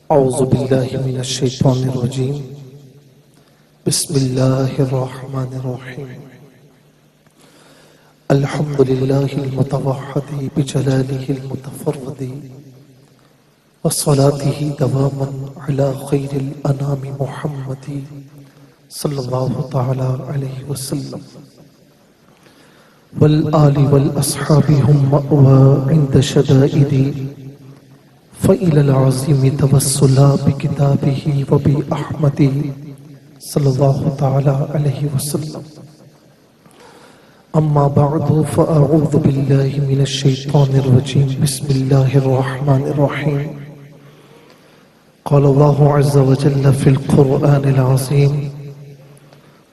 اعوذ باللہ من الشیطان الرجیم بسم اللہ الرحمن الرحیم الحمد للہ المتوحد بجلالہ المتفرد وصلاته دواما على خیر الانام محمد صلی اللہ تعالی علیہ وسلم والآل والاصحاب هم مأوى عند شدائد فإلى العظيم توسلا بكتابه وبأحمد صلى الله تعالى عليه وسلم أما بعد فأعوذ بالله من الشيطان الرجيم بسم الله الرحمن الرحيم قال الله عز وجل في القرآن العظيم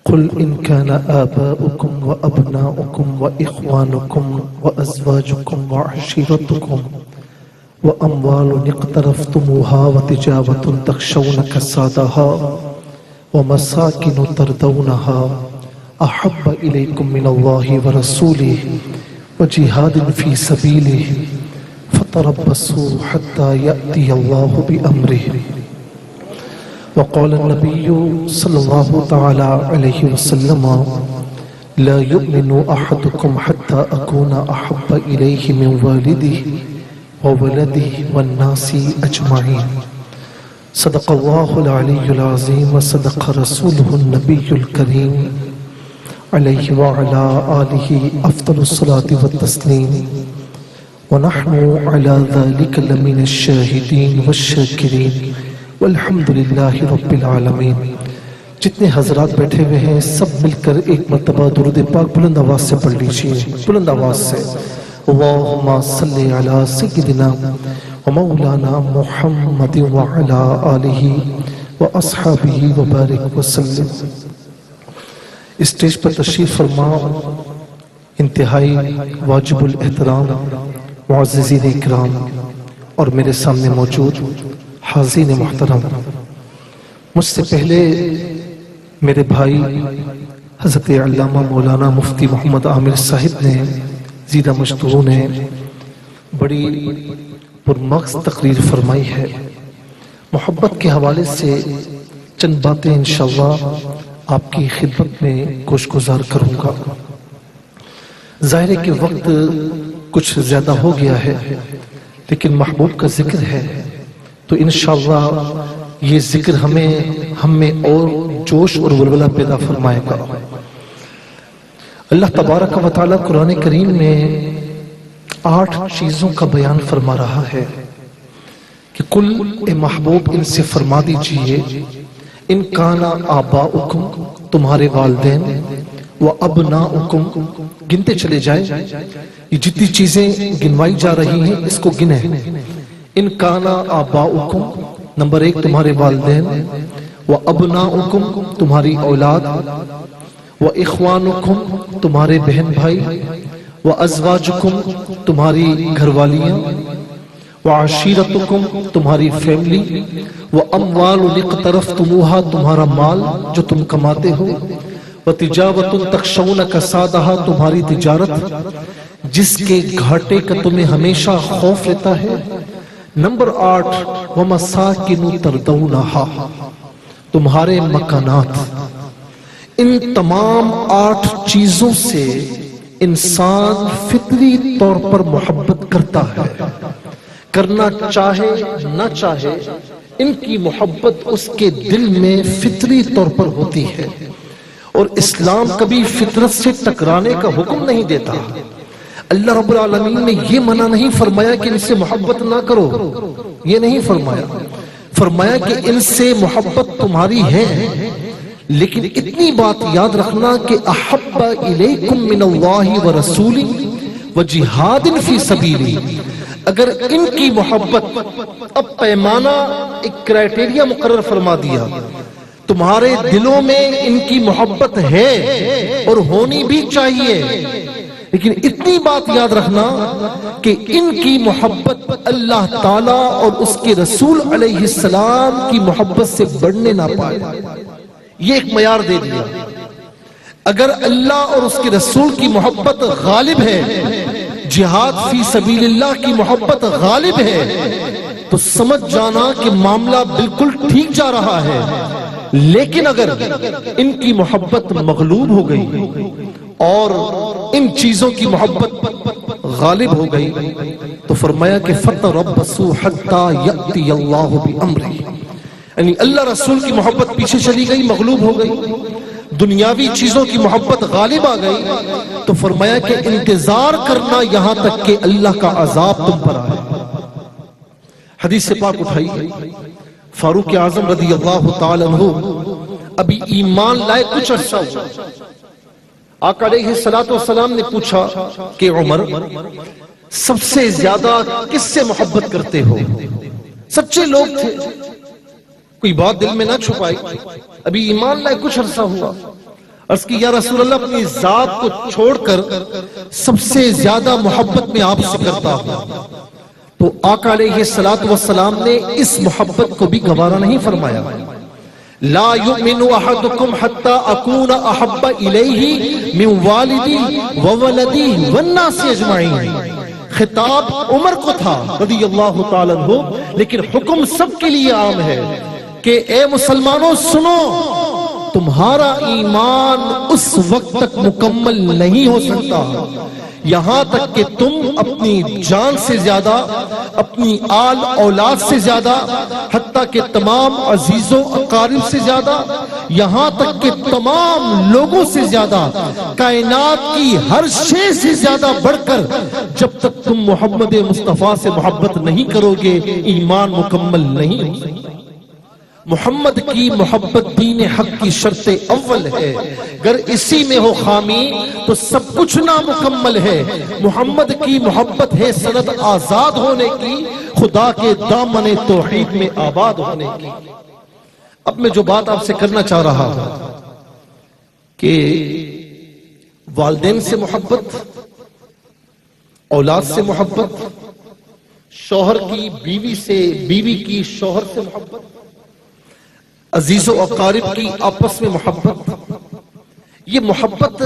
قل إن كان آباؤكم وأبناؤكم وإخوانكم وأزواجكم وعشيرتكم وأموال اقترفتموها وتجارة تخشون كسادها ومساكن ترضونها أحب إليكم من الله ورسوله وجهاد في سبيله فتربصوا حتى يأتي الله بأمره وقال النبي صلى الله تعالى عليه وسلم لا يؤمن أحدكم حتى أكون أحب إليه من والده وولده والناس أجمعين صدق الله العلي العظيم وصدق رسوله النبي الكريم عليه وعلى آله أفضل الصلاة والتسليم ونحن على ذلك لمن الشاهدين والشاكرين والحمد لله رب العالمين. جتنے حضرات بیٹھے ہوئے ہیں سب مل کر ایک مرتبہ درود پاک بلند آواز سے پڑھ لیجئے. بلند آواز سے اللہم صلی علی سیدنا و مولانا محمد وعلا آلہ و اصحابہ وبارک وسلم. اسٹیج پر تشریف فرما انتہائی واجب الاحترام معززین اکرام اور میرے سامنے موجود حاضرین محترم، مجھ سے پہلے میرے بھائی حضرت علامہ مولانا مفتی محمد عامر صاحب نے زیدہ مشتوہ نے بڑی پرمغز تقریر فرمائی ہے. محبت کے حوالے سے چند باتیں انشاءاللہ آپ کی خدمت میں گوشگزار کروں گا. ظاہر ہے کہ وقت کچھ زیادہ ہو گیا ہے، لیکن محبوب کا ذکر ہے تو انشاءاللہ یہ ذکر ہم میں اور جوش اور ولولہ پیدا فرمائے گا. اللہ تبارک و تعالی قرآن کریم میں 8 چیزوں کا بیان فرما رہا ہے کہ کل اے محبوب ان سے فرما دیجئے ان کانا آباؤکم تمہارے والدین و ابناؤکم گنتے چلے جائیں. یہ جتنی چیزیں گنوائی جا رہی ہیں اس کو گنیں. ان کانا آباؤکم نمبر 1 تمہارے والدین و ابناؤکم تمہاری اولاد و اخوانکم تمہارے بہن بھائی و ازواجکم تمہاری گھر والیاں و عشیرتکم تمہاری فیملی و اموال اقترفتموها تمہارا مال جو تم کماتے ہو و تجارت تخشون کسادہا تمہاری تجارت جس کے گھاٹے کا تمہیں ہمیشہ خوف رہتا ہے. نمبر 8 ومساکن ترضونہا تمہارے مکانات. ان تمام 8 چیزوں سے انسان فطری طور پر محبت کرتا ہے، کرنا چاہے نہ چاہے ان کی محبت اس کے دل میں فطری طور پر ہوتی ہے. اور اسلام کبھی فطرت سے ٹکرانے کا حکم نہیں دیتا. اللہ رب العالمین نے یہ منع نہیں فرمایا کہ ان سے محبت نہ کرو، یہ نہیں فرمایا. فرمایا کہ ان سے محبت تمہاری ہے، لیکن اتنی بات یاد رکھنا کہ احب الیکم من اللہ ورسولہ وجہاد فی سبیلہ. اگر ان کی محبت، اب پیمانہ ایک کرائٹیریا مقرر فرما دیا، تمہارے دلوں میں ان کی محبت ہے اور ہونی بھی چاہیے، لیکن اتنی بات یاد رکھنا کہ ان کی محبت اللہ تعالیٰ اور اس کے رسول علیہ السلام کی محبت سے بڑھنے نہ پائے. یہ ایک معیار دے دیا. اگر اللہ اور اس کے رسول کی محبت غالب ہے، جہاد فی سبیل اللہ کی محبت غالب ہے، تو سمجھ جانا کہ معاملہ بالکل ٹھیک جا رہا ہے، لیکن اگر ان کی محبت مغلوب ہو گئی اور ان چیزوں کی محبت غالب ہو گئی تو فرمایا کہ فَتَرَبَّصُوا حَتَّى يَأْتِيَ اللَّهُ بِأَمْرِهِ، یعنی اللہ رسول کی محبت پیچھے چلی گئی، مغلوب ہو گئی، دنیاوی چیزوں کی محبت غالب آ گئی، تو فرمایا کہ انتظار کرنا یہاں تک کہ اللہ کا عذاب تم پر آئے۔ حدیث سے پاک اٹھائی فاروق اعظم رضی اللہ تعالیٰ عنہ ابھی ایمان لائے کچھ عرصہ ہوا، آقا علیہ السلام نے پوچھا کہ عمر سب سے زیادہ کس سے محبت کرتے ہو؟ سچے لوگ تھے، کوئی بات دل میں نہ چھپائی، ابھی ایمان لائے کچھ عرصہ ہوا، عرض کی یا رسول اللہ اپنی ذات کو چھوڑ کر سب سے زیادہ محبت میں آپ سے کرتا ہوں۔ تو آقا علیہ السلام نے اس محبت کو بھی گوارا نہیں فرمایا۔ لا یؤمن احدکم حتی اکون احب الیہ من والدی وولدی والناس اجمعین، خطاب عمر کو تھا رضی اللہ تعالیٰ عنہ، لیکن حکم سب کے لیے عام ہے کہ اے مسلمانوں سنو، تمہارا ایمان اس وقت تک مکمل نہیں ہو سکتا یہاں تک کہ تم اپنی جان سے زیادہ، اپنی آل اولاد سے زیادہ، حتیٰ کہ تمام عزیزوں اقارب سے زیادہ، یہاں تک کہ تمام لوگوں سے زیادہ، کائنات کی ہر شے سے زیادہ بڑھ کر جب تک تم محمد مصطفیٰ سے محبت نہیں کرو گے ایمان مکمل نہیں ہو سکتا۔ محمد کی محبت دین حق کی شرط اول ہے، اگر اسی میں ہو خامی تو سب کچھ نامکمل ہے۔ محمد کی محبت ہے سند آزاد ہونے کی، خدا کے دامن توحید میں آباد ہونے کی۔ اب میں جو بات آپ سے کرنا چاہ رہا ہوں کہ والدین سے محبت، اولاد سے محبت، شوہر کی بیوی سے، بیوی کی شوہر سے محبت، عزیز و اقارب کی آپس میں محبت، یہ محبت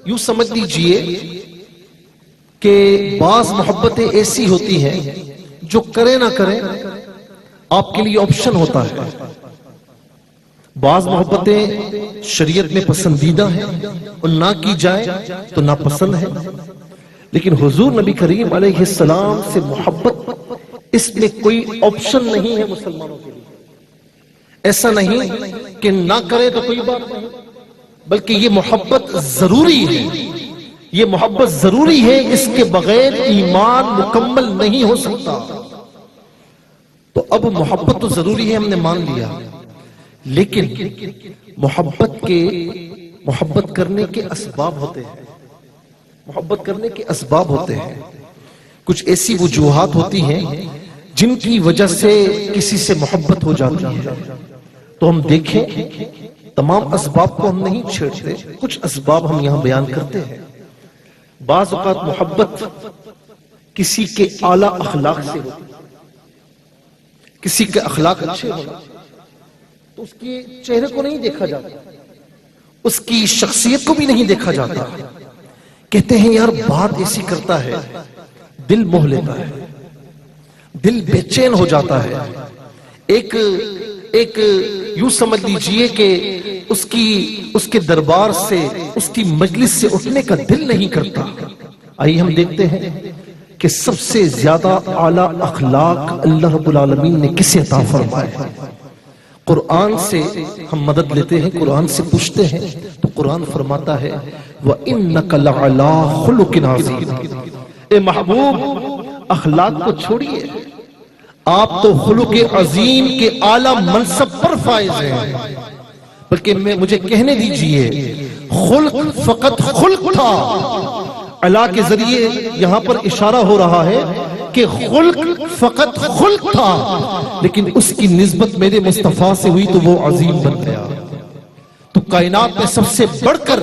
یوں سمجھ لیجئے کہ بعض محبتیں ایسی ہوتی ہیں جو کرے نہ کرے آپ کے لیے آپشن ہوتا ہے، بعض محبتیں شریعت میں پسندیدہ ہیں اور نہ کی جائے تو ناپسند ہے، لیکن حضور نبی کریم علیہ السلام سے محبت اس میں کوئی آپشن نہیں ہے مسلمانوں کے لیے۔ ایسا نہیں کہ نہ کرے تو کوئی بات نہیں، بلکہ یہ محبت ضروری ہے، یہ محبت ضروری ہے، اس کے بغیر ایمان مکمل نہیں ہو سکتا۔ تو اب محبت تو ضروری ہے، ہم نے مان لیا، لیکن محبت کرنے کے اسباب ہوتے ہیں، محبت کرنے کے اسباب ہوتے ہیں، کچھ ایسی وجوہات ہوتی ہیں جن کی وجہ سے کسی سے محبت ہو جاتی ہے، تو ہم دیکھیں تمام اسباب کو ہم نہیں چھیڑتے، کچھ اسباب ہم یہاں بیان کرتے ہیں۔ بعض اوقات محبت کسی کے اعلیٰ اخلاق سے ہوتی، کسی کے اخلاق اچھے ہو تو اس کے چہرے کو نہیں دیکھا جاتا، اس کی شخصیت کو بھی نہیں دیکھا جاتا، کہتے ہیں یار بات ایسی کرتا ہے دل موہ لیتا ہے، دل بے چین ہو جاتا ہے، ایک یوں سمجھ لیجئے کہ اس کے دربار سے، اس کی مجلس سے اٹھنے کا دل نہیں کرتا۔ آئیے ہم دیکھتے ہیں کہ سب سے زیادہ اعلیٰ اخلاق اللہ رب العالمین نے کسے عطا فرمائے۔ قرآن سے ہم مدد لیتے ہیں، قرآن سے پوچھتے ہیں تو قرآن فرماتا ہے وَإِنَّكَ لَعَلَىٰ خُلُقٍ عَظِيمٍ، اے محبوب اخلاق کو چھوڑیے، آپ تو خلق عظیم کے اعلیٰ منصب پر فائز ہیں، بلکہ مجھے کہنے دیجئے خلق فقط خلق تھا، اللہ کے ذریعے یہاں پر اشارہ ہو رہا ہے کہ خلق فقط خلق تھا، لیکن اس کی نسبت میرے مصطفیٰ سے ہوئی تو وہ عظیم بن گیا۔ تو کائنات میں سب سے بڑھ کر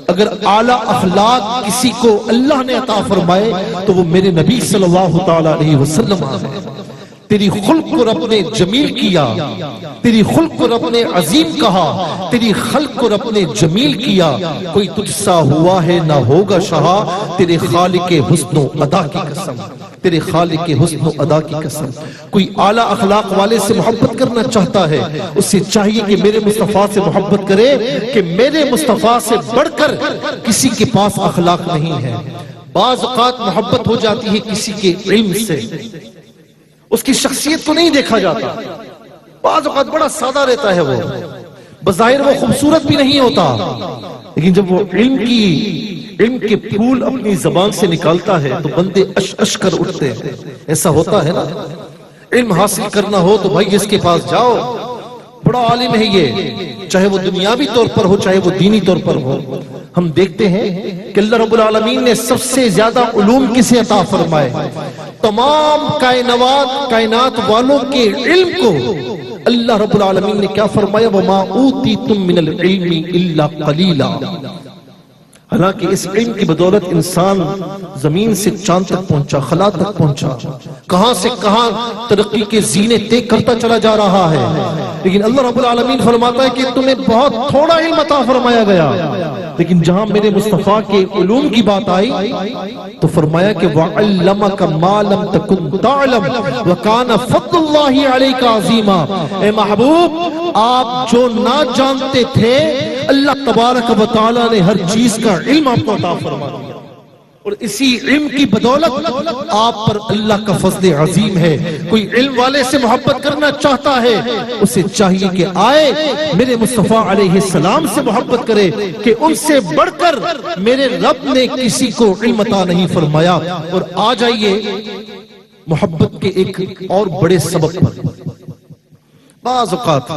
اگر اعلیٰ اخلاق کسی کو اللہ نے عطا فرمائے تو وہ میرے نبی صلی اللہ تعالیٰ علیہ وسلم ہے۔ تیری خلق کو رب نے جمیل کیا، تیری خلق کو رب نے عظیم کہا، تیری خلق کو رب نے جمیل کیا، کوئی تجھ سا ہوا ہے نہ ہوگا شہا، تیرے خالق حسن و ادا کی قسم۔ تیرے خالق حسن و ادا کی قسم، کوئی اعلیٰ اخلاق والے سے محبت کرنا چاہتا ہے اس سے چاہیے کہ میرے مصطفیٰ سے محبت کرے کہ میرے مصطفیٰ سے بڑھ کر کسی کے پاس اخلاق نہیں ہے۔ بعض اوقات محبت ہو جاتی ہے کسی کے علم سے، اس کی شخصیت کو نہیں دیکھا جاتا، بعض اوقات بڑا سادہ رہتا ہے، وہ بظاہر وہ خوبصورت بھی نہیں ہوتا، لیکن جب وہ علم کے پھول اپنی زبان سے نکالتا ہے تو بندے اش اش کر اٹھتے ہیں۔ ایسا ہوتا ہے نا، علم حاصل کرنا ہو تو بھائی اس کے پاس جاؤ، بڑا عالم ہے یہ، چاہے وہ دنیاوی طور پر ہو چاہے وہ دینی طور پر ہو۔ ہم دیکھتے ہیں کہ اللہ رب العالمین نے سب سے زیادہ علوم کسے عطا فرمائے؟ تمام کائنات والوں کے علم کو اللہ رب العالمین نے کیا فرمایا؟ وَمَا أُوتِيتُم مِّنَ الْعِلْمِ إِلَّا قَلِيلًا۔ حالانکہ اس علم کی بدولت انسان زمین سے چاند تک پہنچا، خلا تک پہنچا، کہاں سے کہاں ترقی کے زینے طے کرتا چلا جا رہا ہے، لیکن اللہ رب العالمین فرماتا ہے کہ تمہیں بہت تھوڑا علم عطا فرمایا گیا، لیکن جہاں میرے مصطفیٰ کے علوم کی بات آئی تو فرمایا کہ وَعَلَّمَكَ مَا لَمْ تَكُنْ تَعْلَمْ وَكَانَ فَضْلُ اللَّهِ عَلَيْكَ عَظِيمًا۔ اے محبوب، آپ جو نہ جانتے تھے اللہ تبارک و تعالیٰ نے ہر چیز کا علم آپ کو عطا فرما دیا، اور اسی علم کی بدولت آپ پر اللہ کا فضل عظیم ہے۔ کوئی علم والے سے محبت کرنا چاہتا ہے اسے چاہیے کہ آئے میرے مصطفیٰ علیہ السلام سے محبت کرے کہ ان سے بڑھ کر میرے رب نے کسی کو علم عطا نہیں فرمایا۔ اور آ جائیے محبت کے ایک اور بڑے سبب پر۔ بعض اوقات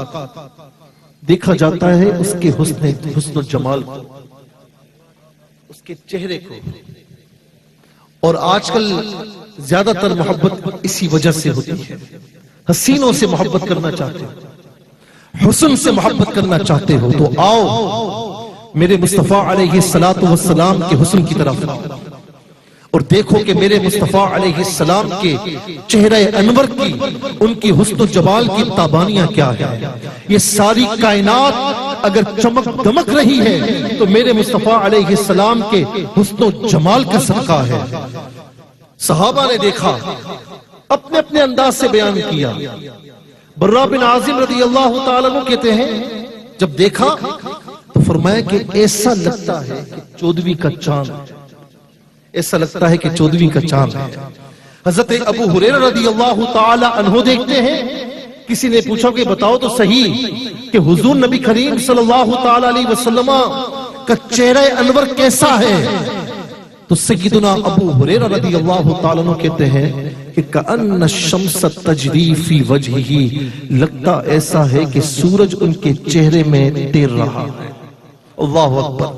دیکھا جاتا ہے اس کے حسن و جمال کو، اس کے چہرے کو، اور آج کل زیادہ تر محبت اسی وجہ سے ہوتی ہے۔ حسینوں سے محبت کرنا چاہتے ہو، حسن سے محبت کرنا چاہتے ہو تو آؤ میرے مصطفیٰ علیہ السلام کے حسن کی طرف آؤ اور دیکھو کہ میرے مصطفیٰ علیہ السلام کے چہرہ انور کی، ان کی حسن و جمال کی تابانیاں کیا ہے۔ یہ ساری کائنات اگر چمک دمک رہی ہے تو میرے مصطفیٰ علیہ السلام کے حسن و جمال کا صدقہ ہے۔ صحابہ نے دیکھا، اپنے اپنے انداز سے بیان کیا۔ برا بن عازم رضی اللہ تعالیٰ عنہ کہتے ہیں جب دیکھا تو فرمایا کہ ایسا لگتا ہے کہ 14ویں کا چاند، ایسا لگتا ہے کہ 14ویں کا چاند ہے۔ حضرت ابو ہریرہ رضی اللہ تعالی عنہ دیکھتے ہیں، کسی نے پوچھا کہ بتاؤ تو صحیح کہ حضور نبی کریم صلی اللہ تعالی علیہ وسلم کا چہرہ انور کیسا ہے؟ تو سیدنا ابو ہریرہ رضی اللہ تعالی عنہ کہتے ہیں کہ کأن الشمس تجری فی وجہہ، لگتا ایسا ہے کہ سورج ان کے چہرے میں تیر رہا ہے۔ اللہ اکبر،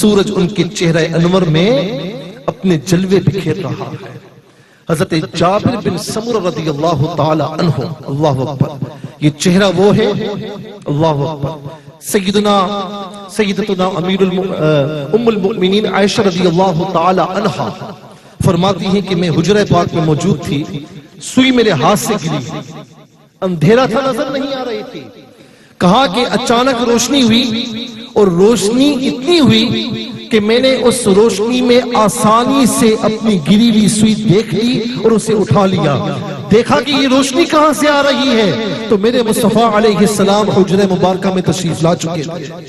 سورج ان کے چہرہ انور میں اپنے جلوے بکھیر رہا ہے۔ حضرت جابر بن سمرہ رضی اللہ تعالی عنہ، اللہ اکبر، یہ چہرہ وہ ہے، اللہ اکبر۔ سیدتنا ام المؤمنین عائشہ رضی اللہ تعالی عنہ فرماتی ہیں کہ میں حجرہ پاک میں موجود تھی، سوئی میرے ہاتھ سے گری، اندھیرا تھا، نظر نہیں آ رہی تھی۔ کہا کہ اچانک روشنی ہوئی، اور روشنی اتنی ہوئی کہ میں نے اس روشنی میں آسانی سے اپنی گری ہوئی سوئی دیکھ لی اور اسے اٹھا لیا۔ دیکھا کہ یہ روشنی کہاں سے آ رہی ہے تو میرے مصطفیٰ علیہ السلام حجرہ مبارکہ میں تشریف لا چکے تھے۔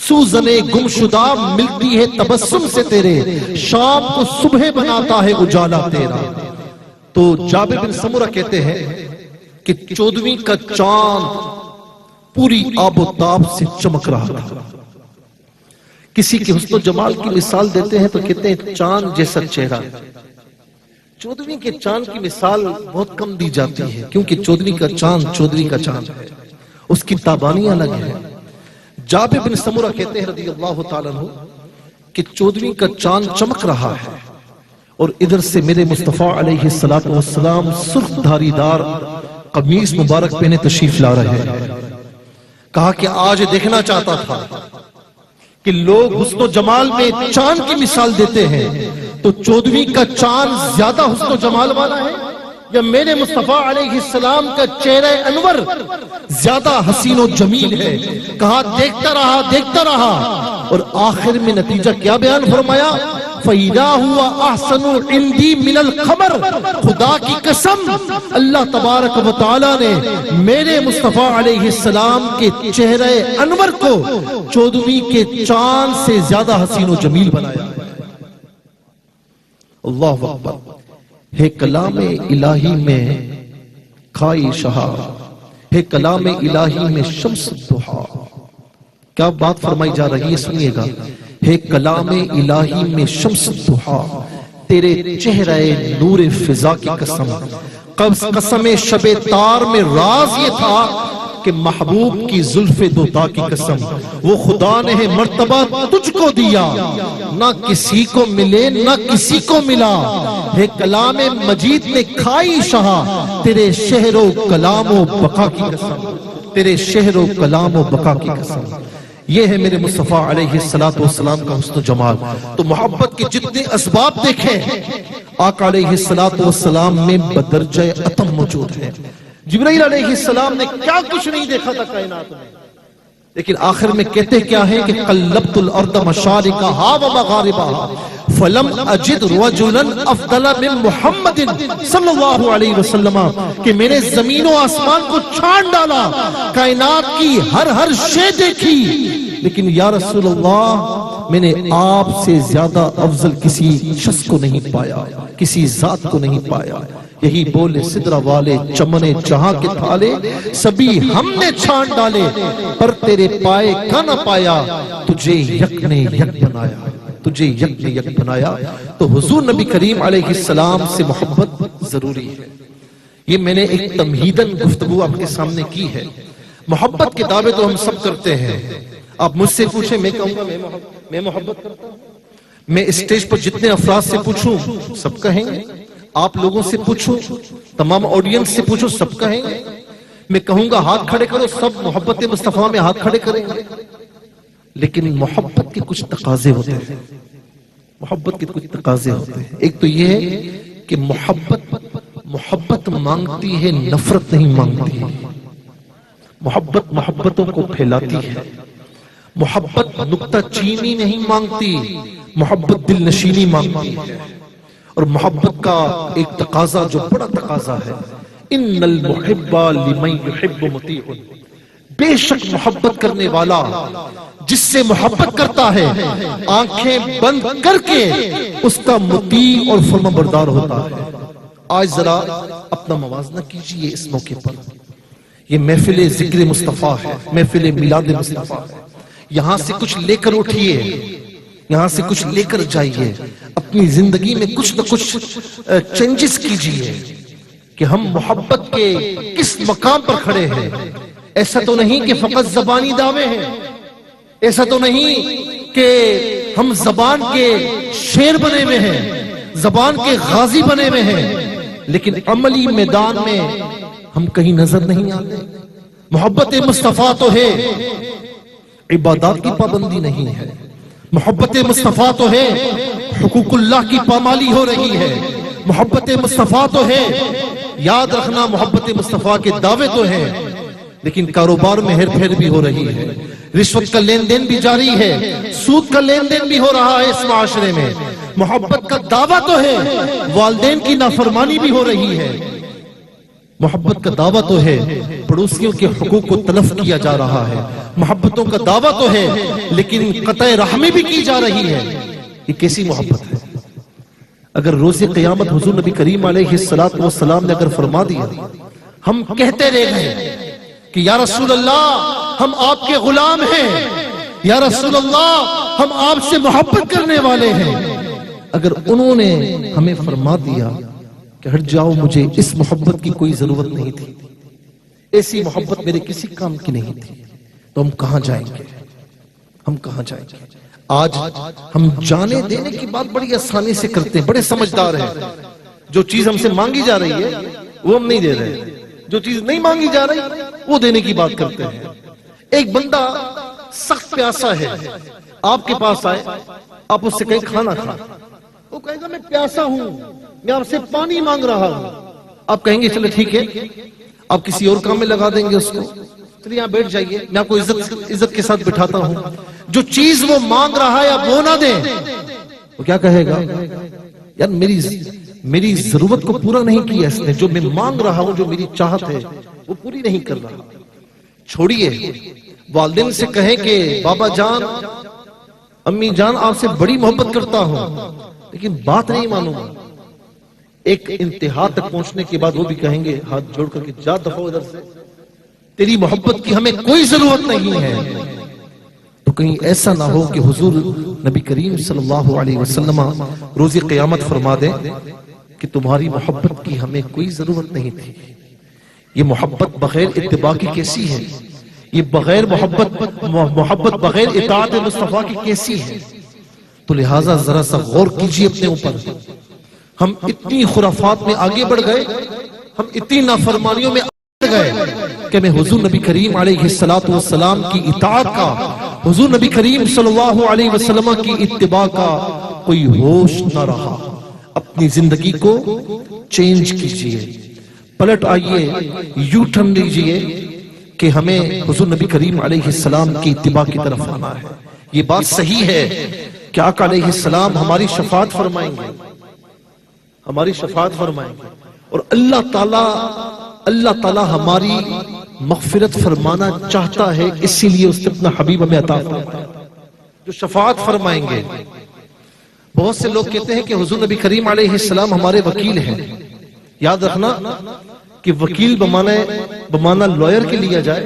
سوزنے گمشدہ ملتی ہے تبسم سے تیرے، شام کو صبح بناتا ہے اجالا تیرا۔ تو جابر بن سمرہ کہتے ہیں کہ 14ویں کا چاند پوری آب و تاب سے چمک رہا تھا۔ کسی کے حسن و جمال کی مثال دیتے ہیں تو کہتے ہیں چاند جیسا چہرہ۔ 14ویں کے چاند کی مثال بہت کم دی جاتی ہے کیونکہ 14ویں کا چاند ہے، اس کی تابانیاں الگ ہے۔ جابر بن سمرہ کہتے ہیں رضی اللہ تعالیٰ عنہ کہ 14ویں کا چاند چمک رہا ہے اور ادھر سے میرے مصطفیٰ علیہ السلام سرخ دھاری دار قمیص مبارک پہنے تشریف لا رہے ہیں۔ کہا کہ آج دیکھنا چاہتا تھا کہ لوگ حسن و جمال میں چاند کی مثال دیتے ہیں تو 14ویں کا چاند زیادہ حسن و جمال والا ہے یا میرے مصطفیٰ علیہ السلام کا چہرہ انور زیادہ حسین و جمیل ہے؟ کہا دیکھتا رہا اور آخر میں نتیجہ کیا بیان فرمایا؟ فَإِذَا هُوَ أَحْسَنُ عِنْدِي مِنَ الْقَمَرِ، خدا کی قسم اللہ تبارک و تعالی نے میرے مصطفیٰ علیہ السلام کے چہرے انور کو 14ویں کے چاند سے زیادہ حسین و جمیل بنایا۔ اللہ اکبر۔ ہے کلام الہی میں کھائی شہا، ہے کلام الہی میں شمس الضحا۔ کیا بات فرمائی جا رہی ہے، سنیے گا۔ ہے کلام الہی میں شمس الضحا، تیرے چہرے نور فضا کی قسم۔ قسم شب تار میں راز یہ تھا کہ محبوب کی زلف دوتا کی قسم، وہ خدا نے مرتبہ تجھ کو دیا، نہ کسی کو ملے نہ کسی کو ملا۔ ہے کلام مجید نے کھائی شہا، تیرے شہر و کلام و بقا کی قسم، تیرے شہر و کلام و بقا کی قسم۔ یہ ہے میرے مصطفیٰ علیہ السلام کا حسن و جمال۔ تو محبت کے جتنے اسباب دیکھیں آقا علیہ السلام میں بدرجہ اتم موجود ہے۔ جبرائیل علیہ السلام نے کیا کچھ نہیں دیکھا تھا کائنات میں، لیکن آخر میں کہتے کیا ہے کہ قلبت الارض مشارقہا و مغاربہا فلم اجد رجلا افضل من محمد صلی اللہ علیہ وسلم، کہ میں نے زمین و آسمان کو چھان ڈالا، کائنات کی ہر شے دیکھی، لیکن یا رسول اللہ میں نے آپ سے زیادہ افضل کسی شخص کو نہیں پایا، کسی ذات کو نہیں پایا۔ یہی بولے سدرہ والے چمنے جہاں کے تھالے، سبھی ہم نے چھان ڈالے، پر تیرے پائے کا نہ پایا، تجھے یک نے یک بنایا، تجھے یک نے یک بنایا۔ تو حضور نبی کریم علیہ السلام سے محبت ضروری ہے۔ یہ میں نے ایک تمہیدن گفتگو آپ کے سامنے کی ہے۔ محبت کے دعوے تو ہم سب کرتے ہیں۔ آپ مجھ سے پوچھیں، میں کہوں گا میں محبت کرتا ہوں۔ میں اسٹیج پر جتنے افراد سے پوچھوں سب کہیں گے، آپ لوگوں سے پوچھو، تمام آڈینس سے پوچھو، سب کہیں گے۔ میں کہوں گا ہاتھ کھڑے کرو، سب محبت مصطفیٰ میں ہاتھ کھڑے کریں گے۔ لیکن محبت کے کچھ تقاضے ہوتے ہیں، محبت کے کچھ تقاضے ہوتے ہیں۔ ایک تو یہ ہے کہ محبت مانگتی ہے، نفرت نہیں مانگتی ہے۔ محبت محبتوں کو پھیلاتی ہے۔ محبت نکتہ چینی نہیں مانگتی، محبت دل نشینی مانگتی ہے۔ اور محبت کا ایک تقاضا جو بڑا تقاضا ہے، ان المحب لمن یحب مطیع، بے شک محبت کرنے والا جس سے محبت کرتا ہے آنکھیں بند کر کے اس کا مطیع اور فرما بردار ہوتا ہے۔ آج ذرا اپنا موازنہ کیجئے اس موقع پر، یہ محفل ذکر مصطفیٰ ہے، محفل میلاد مصطفیٰ ہے۔ یہاں سے کچھ لے کر اٹھئے، یہاں سے کچھ لے کر جائیے، اپنی زندگی میں کچھ نہ کچھ چینجز کیجئے کہ ہم محبت کے کس مقام پر کھڑے ہیں۔ ایسا تو نہیں کہ فقط زبانی دعوے ہیں، ایسا تو نہیں کہ ہم زبان کے شیر بنے ہوئے ہیں، زبان کے غازی بنے ہوئے ہیں، لیکن عملی میدان میں ہم کہیں نظر نہیں آتے۔ محبت مصطفیٰ تو ہے، عبادات کی پابندی نہیں ہے۔ محبت مصطفیٰ تو ہے، حقوق اللہ کی پامالی ہو رہی ہے۔ محبت مصطفیٰ تو ہے، یاد رکھنا محبت مصطفیٰ کے دعوے تو ہیں، لیکن کاروبار میں ہیر پھیر بھی ہو رہی ہے، رشوت کا لین دین بھی جاری ہے، سود کا لین دین بھی ہو رہا ہے اس معاشرے میں۔ محبت کا دعویٰ تو ہے، والدین کی نافرمانی بھی ہو رہی ہے۔ محبت کا دعویٰ تو ہے، پڑوسیوں کے حقوق کو تلف کیا جا رہا ہے۔ محبتوں کا دعویٰ تو ہے، لیکن قطع رحمی بھی کی جا رہی ہے۔ یہ کیسی محبت ہے؟ اگر روز قیامت حضور نبی کریم علیہ السلام نے اگر فرما دیا، ہم کہتے رہ گئے کہ یا رسول اللہ ہم آپ کے غلام ہیں، یا رسول اللہ ہم آپ سے محبت کرنے والے ہیں، اگر انہوں نے ہمیں فرما دیا کہ ہٹ جاؤ، مجھے اس محبت کی کوئی ضرورت نہیں تھی، ایسی محبت میرے کسی کام کی نہیں تھی، تو ہم کہاں جائیں گے؟ ہم کہاں جائیں گے؟ آج ہم جانے دینے کی بات بڑی آسانی سے کرتے ہیں، بڑے سمجھدار ہیں۔ جو چیز ہم سے مانگی جا رہی ہے وہ ہم نہیں دے رہے، جو چیز نہیں مانگی جا رہی وہ دینے کی بات کرتے ہیں۔ ایک بندہ سخت پیاسا ہے، آپ کے پاس آئے، آپ اس سے کہیں کھانا کھا، وہ کہے گا میں پیاسا ہوں، میں آپ سے پانی مانگ رہا ہوں۔ آپ کہیں گے چلے ٹھیک ہے، آپ کسی اور کام میں لگا دیں گے اس کو، چلیے یہاں بیٹھ جائیے، میں آپ کو عزت کے ساتھ بٹھاتا ہوں۔ جو چیز وہ مانگ رہا ہے آپ وہ نہ دیں، وہ کیا کہے گا؟ یار میری ضرورت کو پورا نہیں کیا اس نے، جو میں مانگ رہا ہوں، جو میری چاہت ہے وہ پوری نہیں کر رہا۔ چھوڑیے والدین سے کہیں کہ بابا جان، امی جان، آپ سے بڑی محبت کرتا ہوں لیکن بات نہیں مانوں گا۔ ایک انتہا تک پہنچنے کے بعد وہ بھی کہیں گے ہاتھ جوڑ کر کے جا دفعہ ادھر سے، تیری محبت کی ہمیں کوئی ضرورت نہیں ہے۔ تو کہیں ایسا نہ ہو کہ حضور نبی کریم صلی اللہ علیہ وسلم روز قیامت فرما دیں کہ تمہاری محبت کی ہمیں کوئی ضرورت نہیں تھی۔ یہ محبت بغیر اتباع کی کیسی ہے؟ یہ بغیر محبت بغیر اطاعت مصطفیٰ کی کیسی ہے؟ تو لہٰذا ذرا سا غور کیجئے اپنے اوپر۔ ہم اتنی خرافات میں آگے بڑھ گئے، ہم اتنی نافرمانیوں میں آگے گئے کہ ہمیں حضور نبی کریم علیہ السلام کی اطاعت کا، حضور نبی کریم صلی اللہ علیہ وسلم کی اتباع کا کوئی ہوش نہ رہا۔ اپنی زندگی کو چینج کیجئے، پلٹ آئیے، یو ٹرن لیجئے کہ ہمیں حضور نبی کریم علیہ السلام کی اتباع کی طرف آنا ہے۔ یہ بات صحیح ہے کہ آقا علیہ السلام ہماری شفاعت فرمائیں گے، ہماری شفاعت فرمائیں گے، اور اللہ تعالیٰ ہماری مغفرت فرمانا چاہتا ہے، اسی لیے اس نے اپنا حبیب ہمیں عطا فرمایا جو شفاعت فرمائیں گے۔ بہت سے لوگ کہتے ہیں کہ حضور نبی کریم علیہ السلام ہمارے وکیل ہیں۔ یاد رکھنا کہ وکیل بمانا لوئر کے لیا جائے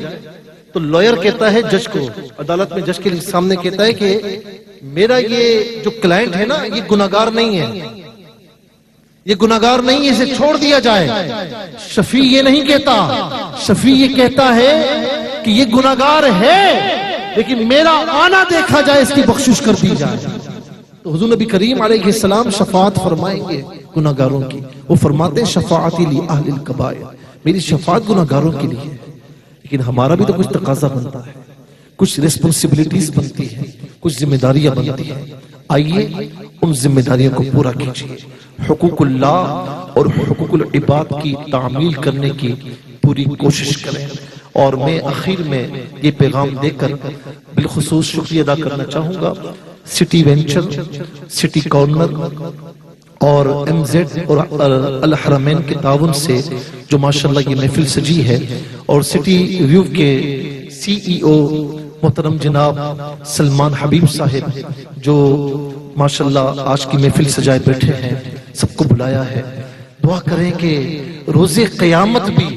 تو لوئر کہتا ہے جج کو، عدالت میں جج کے سامنے کہتا ہے کہ میرا یہ جو کلائنٹ ہے نا، یہ گناہگار نہیں ہے، یہ گناہگار نہیں ہے، اسے چھوڑ دیا جائے۔ شفیع یہ نہیں کہتا، شفیع یہ کہتا ہے کہ یہ گناہگار ہے لیکن میرا آنا دیکھا جائے، اس کی بخشش کر دی جائے۔ تو حضور نبی کریم علیہ السلام شفاعت فرمائیں گے گناہگاروں کی۔ وہ فرماتے ہیں شفاعتی لی اہل الکبائر، میری شفاعت گناہگاروں کے لیے۔ لیکن ہمارا بھی تو کچھ تقاضا بنتا ہے، کچھ ریسپونسبلٹیز بنتی ہیں، کچھ ذمہ داریاں بنتی ہیں۔ آئیے ان ذمہ داریوں کو پورا کیجیے، حقوق اللہ اور حقوق العباد کی تعمیل کرنے کی پوری کوشش کریں۔ اور میں آخر میں یہ پیغام دے کر بالخصوص شکریہ ادا کرنا چاہوں گا سٹی وینچر، سٹی کارنر اور ایم زیڈ اور الحرمین کے تعاون سے جو ماشاءاللہ یہ محفل سجی ہے، اور سٹی ویو کے سی ای او محترم جناب سلمان حبیب صاحب جو ماشاءاللہ آج کی محفل سجائے بیٹھے ہیں، سب کو بلایا ہے۔ دعا کریں کہ روز قیامت بھی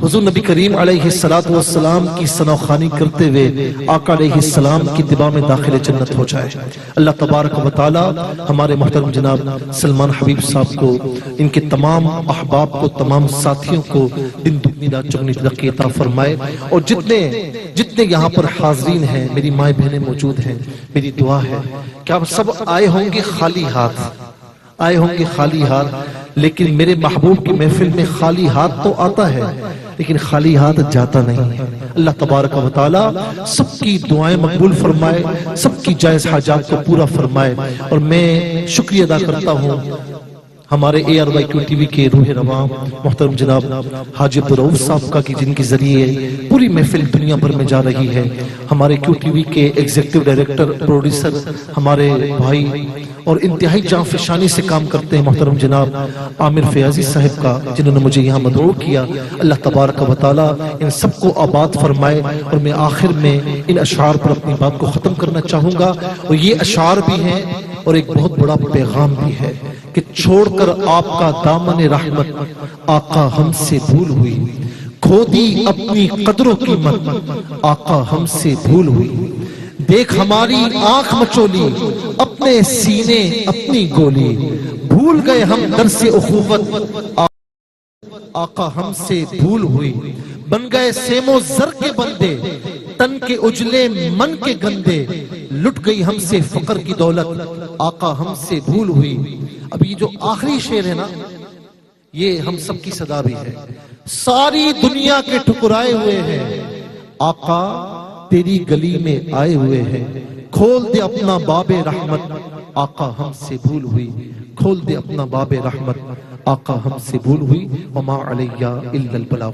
حضور نبی کریم علیہ السلام کی ثناءخوانی کرتے ہوئے آقا علیہ السلام کی اتباع میں داخل جنت ہو جائے۔ اللہ تبارک و تعالی ہمارے محترم جناب سلمان حبیب صاحب کو، ان کے تمام احباب کو، تمام ساتھیوں کو دن دگنی رات چگنی ترقی عطا فرمائے۔ اور جتنے یہاں پر حاضرین ہیں، میری مائیں بہنیں موجود ہیں، میری دعا ہے کہ آپ سب آئے ہوں گے خالی ہاتھ، آئے ہوں گے خالی ہاتھ، لیکن میرے محبوب کی محفل میں خالی ہاتھ تو آتا ہے لیکن خالی ہاتھ جاتا نہیں ہے۔ اللہ تبارک و تعالی سب کی دعائیں مقبول فرمائے، سب کی جائز حاجات کو پورا فرمائے۔ اور میں شکریہ ادا کرتا ہوں ہمارے ARYQ TV کے روح رواں محترم جناب حاجی عبدالرؤف صاحب کا، کہ جن کے ذریعے پوری محفل دنیا بھر میں جا رہی ہے۔ ہمارے QTV کے ایگزیکٹو ڈائریکٹر، پروڈیوسر ہمارے بھائی اور انتہائی جاں فشانی سے کام کرتے ہیں محترم جناب عامر فیاضی صاحب کا، جنہوں نے مجھے یہاں مدعو کیا۔ اللہ تبارک و تعالی ان سب کو آباد فرمائے۔ اور میں آخر میں ان اشعار پر اپنی بات کو ختم کرنا چاہوں گا، اور یہ اشعار بھی ہیں اور ایک بہت بڑا پیغام بھی ہے کہ چھوڑ کر آپ کا دامن رحمت آقا ہم سے بھول ہوئی، کھو دی اپنی قدر و قیمت آقا ہم سے بھول ہوئی، دیکھ ہماری آنکھ مچولی اپنے سینے اپنی گولی، بھول گئے ہم درس اخوت آقا ہم سے بھول ہوئی، بن گئے سیم و زر کے بندے تن کے اجلے من کے گندے، لٹ گئی ہم سے فقر کی دولت آقا ہم سے بھول ہوئی۔ اب یہ جو آخری شعر ہے نا، یہ ہم سب کی صدا بھی ہے۔ ساری دنیا کے ٹھکرائے ہوئے ہیں، آقا تیری گلی میں آئے ہوئے ہیں، کھول دے اپنا باب رحمت آقا ہم سے بھول ہوئی، کھول دے اپنا باب رحمت آقا ہم سے بھول ہوئی۔ وما علیہ الا البلاغ۔